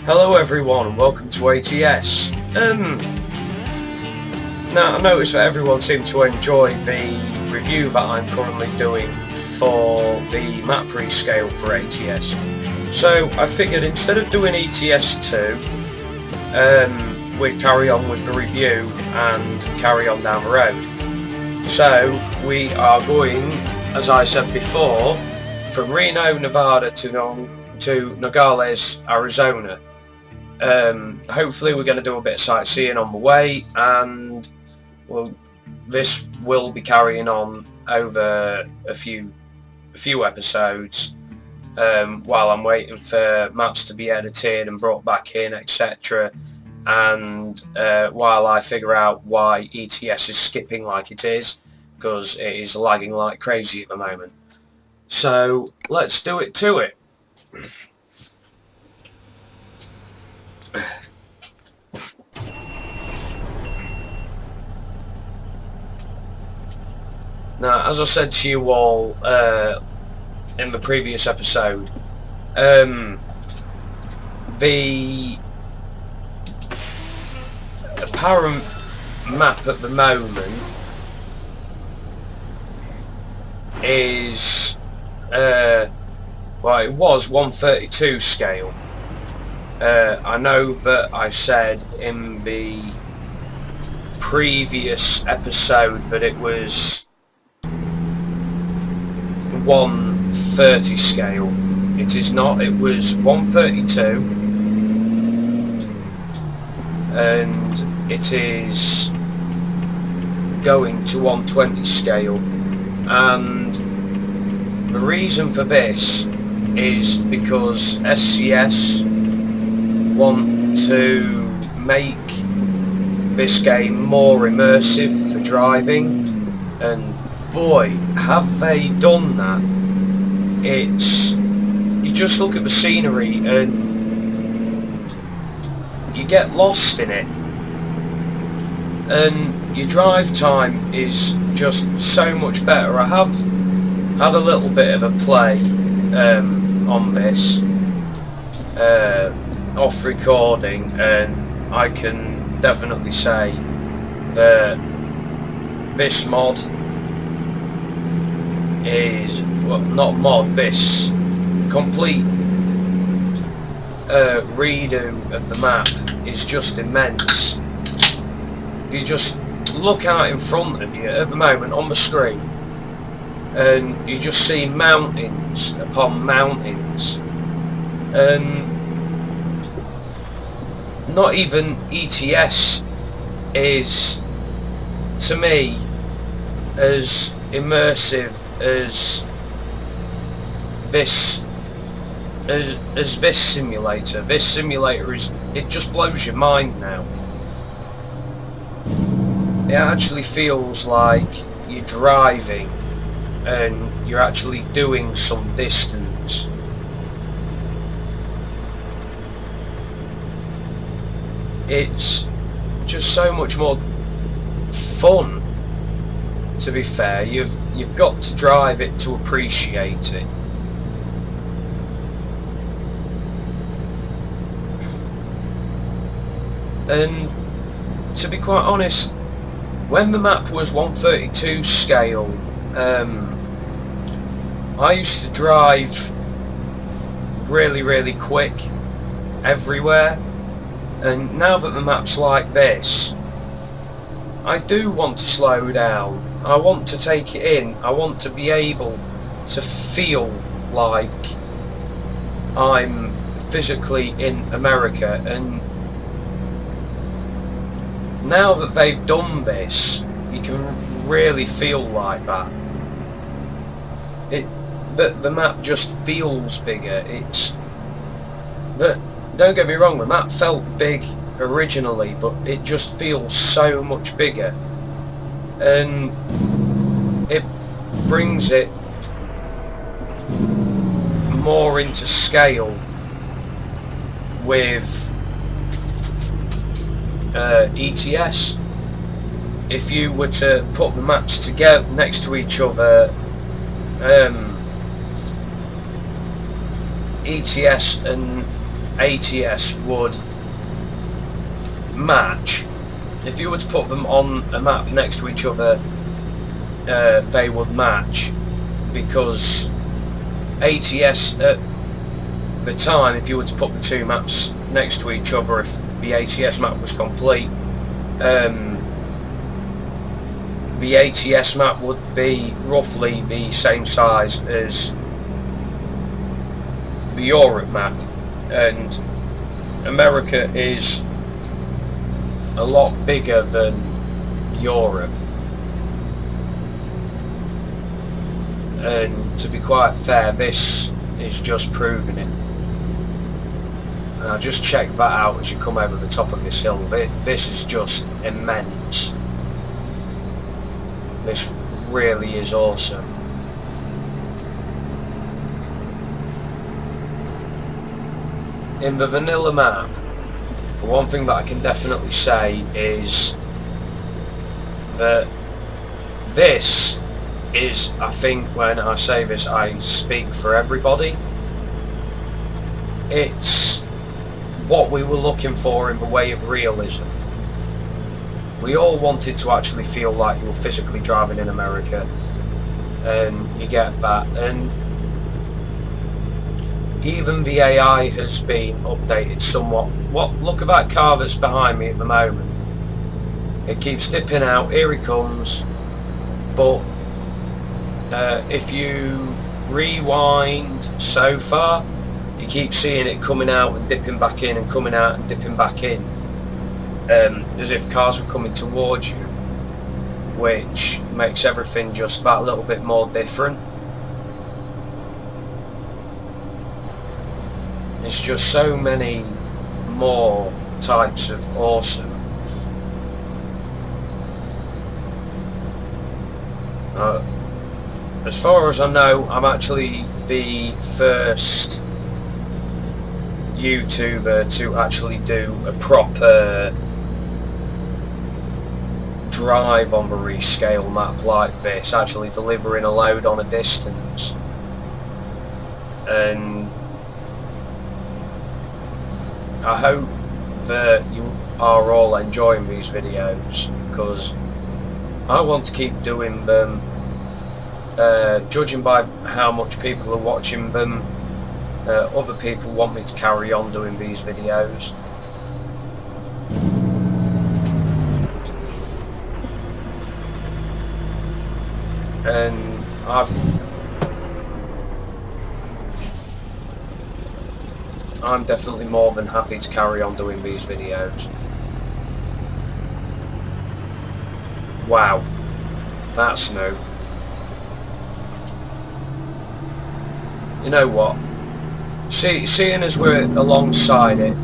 Hello everyone and welcome to ATS. Now I noticed that everyone seemed to enjoy the review that I'm currently doing for the map rescale for ATS. So I figured instead of doing ETS2, we'd carry on with the review and carry on down the road. So we are going, as I said before, from Reno, Nevada to Nogales, Arizona. Hopefully we're going to do a bit of sightseeing on the way, and this will be carrying on over a few episodes while I'm waiting for maps to be edited and brought back in, etc. And while I figure out why ETS is skipping like it is, because it is lagging like crazy at the moment. So let's do it to it. Now, as I said to you all in the previous episode, the apparent map at the moment is, well, it was 132 scale. I know that I said in the previous episode that it was 130 scale. It is not, it was 132, and it is going to 120 scale, and the reason for this is because SCS want to make this game more immersive for driving, and boy, have they done that. It's, you just look at the scenery and you get lost in it, and your drive time is just so much better. I have had a little bit of a play on this off recording, and I can definitely say that this mod is, well, not mod, this complete redo of the map is just immense. You just look out in front of you at the moment on the screen and you just see mountains upon mountains, and not even ETS is, to me, as immersive as this simulator. This simulator is, it just blows your mind now. It actually feels like you're driving and you're actually doing some distance. It's just so much more fun, to be fair. You've got to drive it to appreciate it. And to be quite honest, when the map was 132 scale, I used to drive really quick everywhere, and now that the map's like this, I do want to slow down. I want to take it in. I want to be able to feel like I'm physically in America, and now that they've done this, you can really feel like that. The map just feels bigger. It's that, don't get me wrong, the map felt big originally, but it just feels so much bigger, and it brings it more into scale with ETS. If you were to put the maps together next to each other, ETS and ATS would match. If you were to put them on a map next to each other, they would match, because ATS at the time, if you were to put the two maps next to each other, if the ATS map was complete, the ATS map would be roughly the same size as the Europe map, and America is a lot bigger than Europe. And to be quite fair, this is just proving it. And I'll just check that out as you come over the top of this hill. This is just immense. This really is awesome. In the vanilla map, one thing that I can definitely say is that this is, I think when I say this I speak for everybody, it's what we were looking for in the way of realism. We all wanted to actually feel like you were physically driving in America, and you get that. And even the AI has been updated somewhat. Look at that car that's behind me at the moment. It keeps dipping out. Here he comes. But if you rewind so far, you keep seeing it coming out and dipping back in, and coming out and dipping back in, as if cars were coming towards you, which makes everything just that little bit more different. It's just so many more types of awesome. As far as I know, I'm actually the first YouTuber to actually do a proper drive on the rescale map like this, actually delivering a load on a distance. And I hope that you are all enjoying these videos, because I want to keep doing them. Judging by how much people are watching them, other people want me to carry on doing these videos. And I'm definitely more than happy to carry on doing these videos. Wow, that's new. You know what? Seeing as we're alongside it,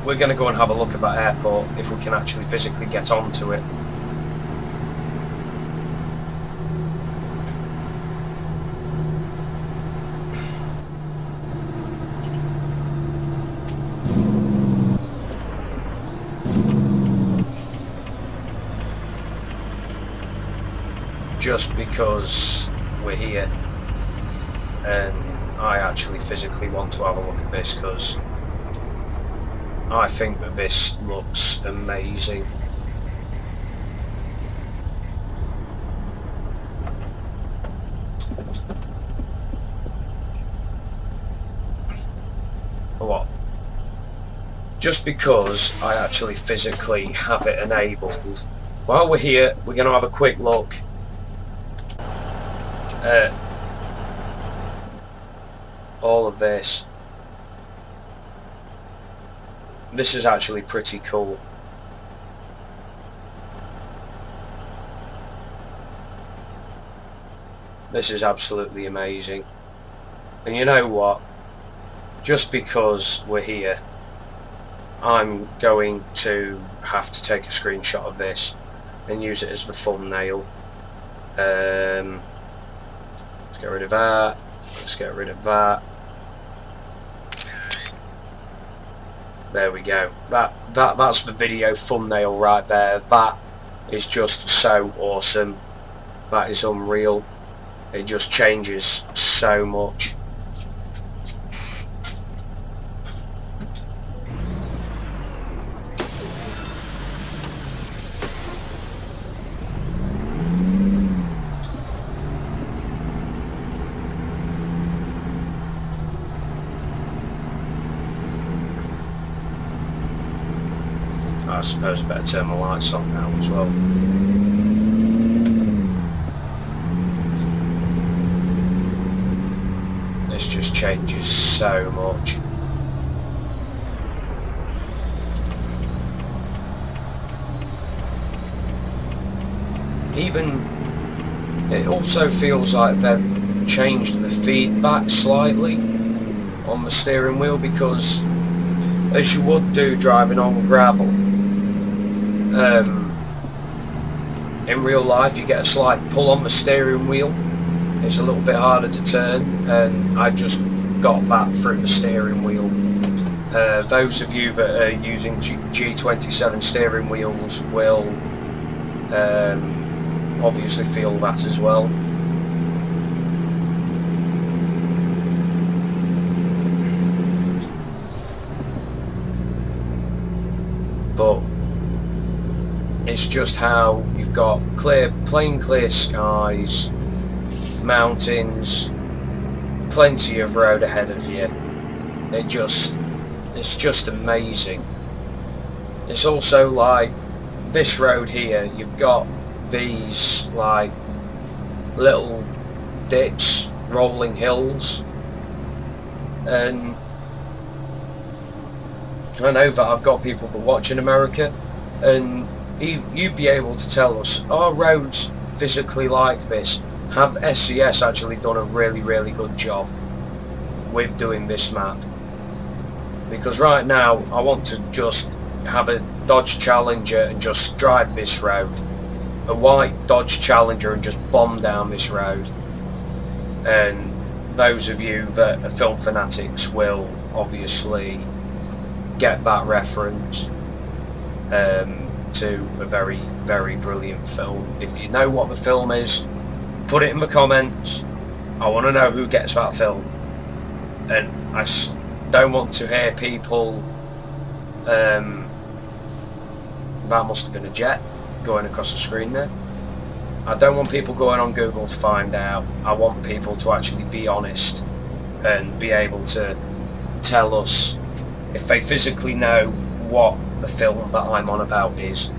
we're going to go and have a look at that airport, if we can actually physically get onto it. Just because we're here, and I actually physically want to have a look at this, because I think that this looks amazing. What? Just because I actually physically have it enabled. While we're here, we're going to have a quick look at all of this. This is actually pretty cool. This is absolutely amazing. And you know what? Just because we're here, I'm going to have to take a screenshot of this and use it as the thumbnail. Let's get rid of that. Let's get rid of that. There we go. That's the video thumbnail right there. That is just so awesome. That is unreal. It just changes so much. I suppose I better turn my lights on now as well. This just changes so much. Even, it also feels like they've changed the feedback slightly on the steering wheel, because as you would do driving on gravel, in real life you get a slight pull on the steering wheel. It's a little bit harder to turn, and I just got that through the steering wheel. Those of you that are using G27 steering wheels will obviously feel that as well. But it's just how you've got plain clear skies, mountains, plenty of road ahead of you. It's just amazing. It's also like this road here, you've got these like little dips, rolling hills, and I know that I've got people that watch in America, and you'd be able to tell us, are roads physically like this? Have SCS actually done a really good job with doing this map? Because right now I want to just have a Dodge Challenger and just drive this road, a white Dodge Challenger, and just bomb down this road. And those of you that are film fanatics will obviously get that reference to a very brilliant film. If you know what the film is, put it in the comments. I want to know who gets that film. And I don't want to hear people that must have been a jet going across the screen there. I don't want people going on Google to find out. I want people to actually be honest and be able to tell us if they physically know what the film that I'm on about is.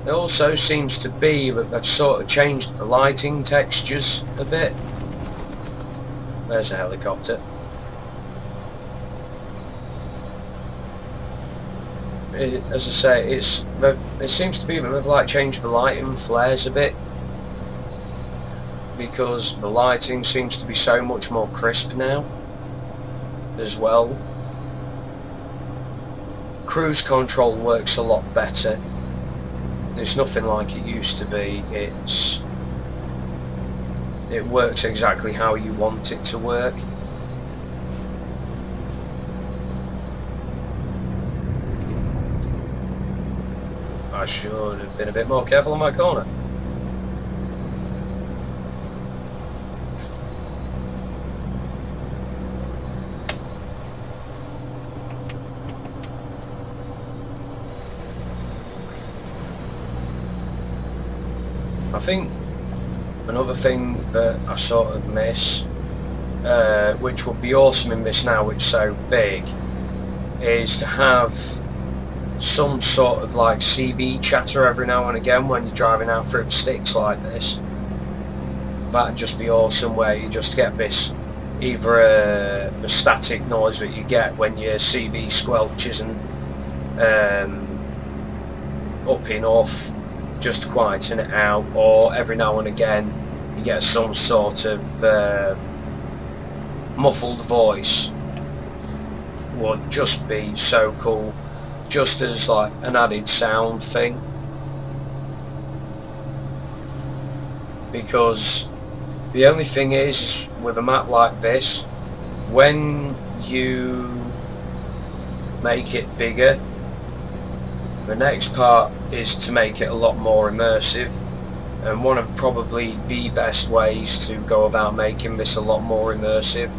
It also seems to be that they've sort of changed the lighting textures a bit. There's a helicopter. As I say, it seems to be that they've like changed the lighting flares a bit, because the lighting seems to be so much more crisp now as well. Cruise control works a lot better. It's nothing like it used to be. It works exactly how you want it to work. I should have been a bit more careful on my corner. I think another thing that I sort of miss, which would be awesome in this now it's so big, is to have some sort of like CB chatter every now and again when you're driving out through the sticks like this. That'd just be awesome, where you just get this, either the static noise that you get when your CB squelches and upping off, just to quieten it out, or every now and again you get some sort of muffled voice. Would just be so cool, just as like an added sound thing. Because the only thing is with a map like this, when you make it bigger, the next part is to make it a lot more immersive, and one of probably the best ways to go about making this a lot more immersive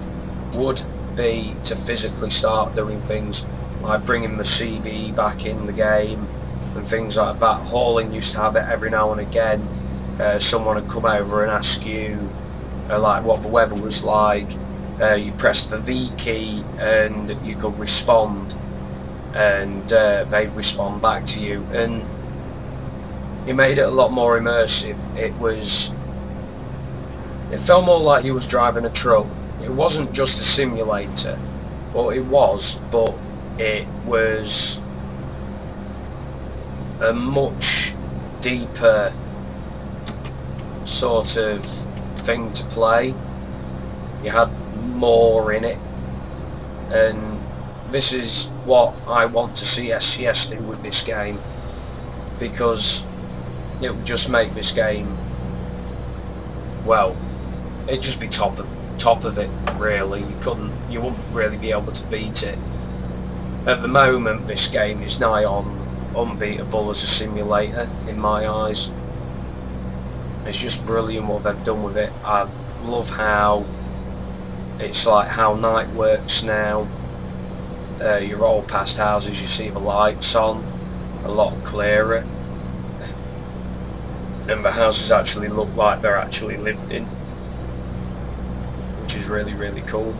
would be to physically start doing things like bringing the CB back in the game and things like that. Hauling used to have it every now and again. Someone would come over and ask you like what the weather was like. You pressed the V key and you could respond, and they'd respond back to you, and it made it a lot more immersive. It felt more like you was driving a truck. It wasn't just a simulator. Well, it was, but it was a much deeper sort of thing to play. You had more in it, and this is what I want to see SCS do with this game, because it would just make this game, well, it'd just be top of it, really. You wouldn't really be able to beat it. At the moment, this game is nigh on unbeatable as a simulator in my eyes. It's just brilliant what they've done with it. I love how it's like how night works now. You roll past houses, you see the lights on a lot clearer, and the houses actually look like they're actually lived in, which is really, really cool.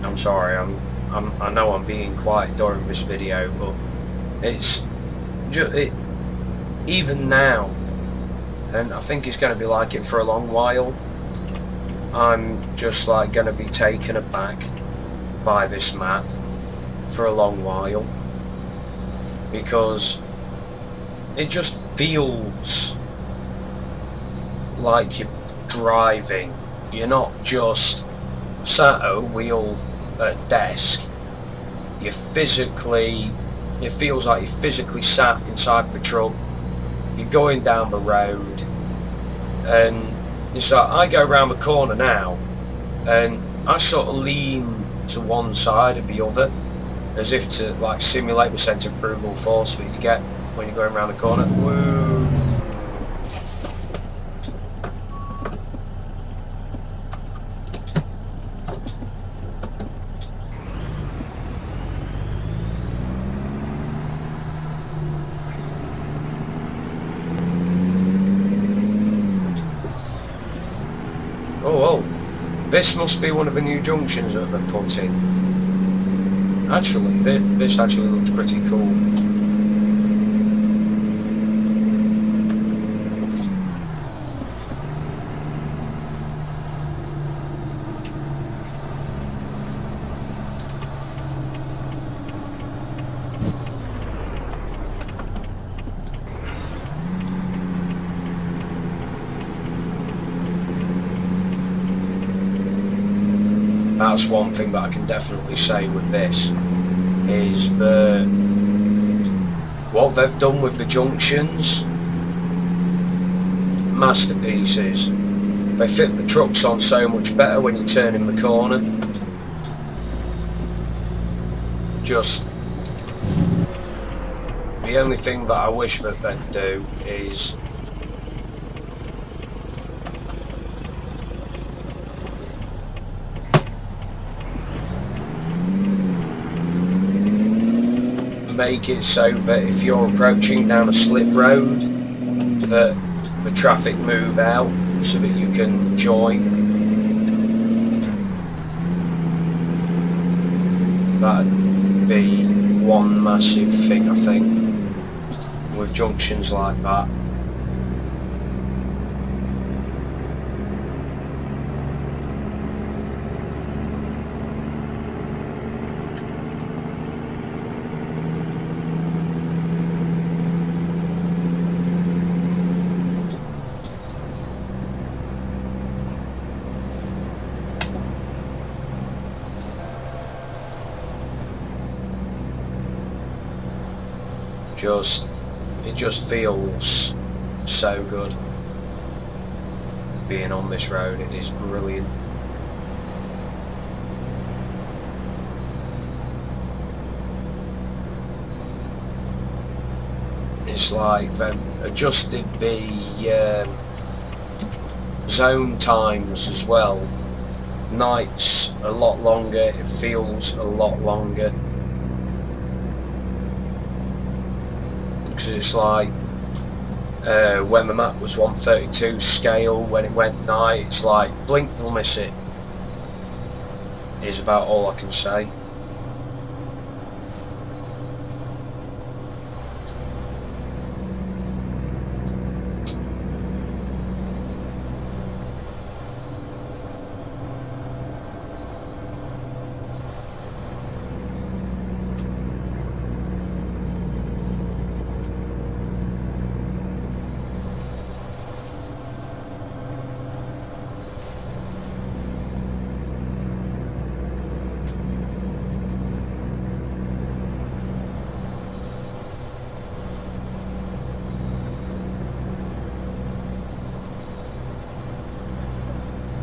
I'm sorry, I know I'm being quiet during this video, but it's just even now, and I think it's going to be like it for a long while. I'm just like going to be taken aback by this map for a long while, because it just feels like you're driving. You're not just sat at a wheel at desk. It feels like you're physically sat inside the truck. You're going down the road, and it's like I go around the corner now and I sort of lean to one side or the other, as if to like simulate the centrifugal force that you get when you're going around the corner. Whoa. Oh, this must be one of the new junctions that they've put in. Actually, this actually looks pretty cool. That's one thing that I can definitely say with this, is that what they've done with the junctions, masterpieces. They fit the trucks on so much better when you turn in the corner. Just the only thing that I wish that they'd do is make it so that if you're approaching down a slip road, that the traffic move out so that you can join. That'd be one massive thing, I think, with junctions like that. it just feels so good being on this road. It is brilliant. It's like they've adjusted the zone times as well. Nights a lot longer, it feels a lot longer. Because it's like when the map was 132 scale, when it went night, it's like blink you'll miss it, is about all I can say.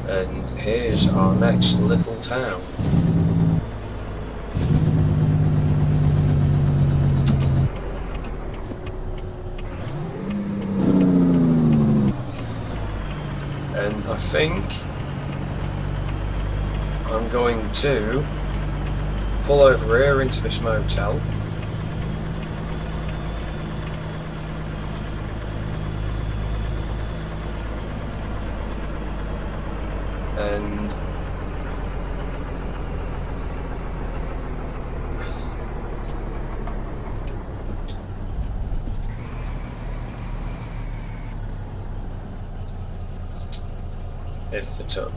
And here's our next little town. And I think I'm going to pull over here into this motel. And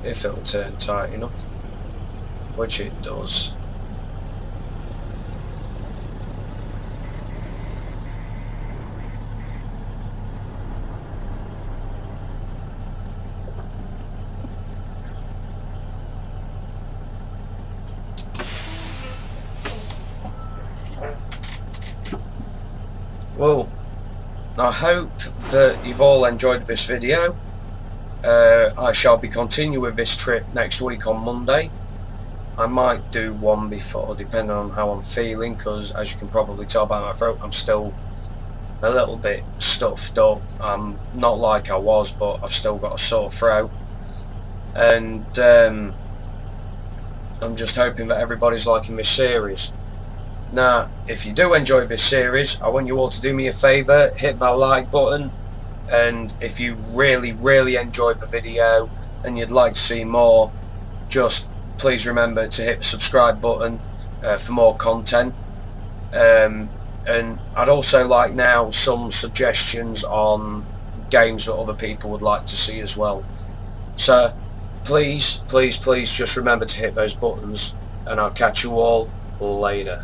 if it'll turn tight enough, which it does. Well, I hope that you've all enjoyed this video. I shall be continuing with this trip next week on Monday. I might do one before, depending on how I'm feeling, because as you can probably tell by my throat, I'm still a little bit stuffed up. I'm not like I was, but I've still got a sore throat. And I'm just hoping that everybody's liking this series. Now, if you do enjoy this series, I want you all to do me a favour, hit that like button, and if you really enjoyed the video and you'd like to see more, just please remember to hit the subscribe button for more content. And I'd also like now some suggestions on games that other people would like to see as well. So please just remember to hit those buttons, and I'll catch you all later.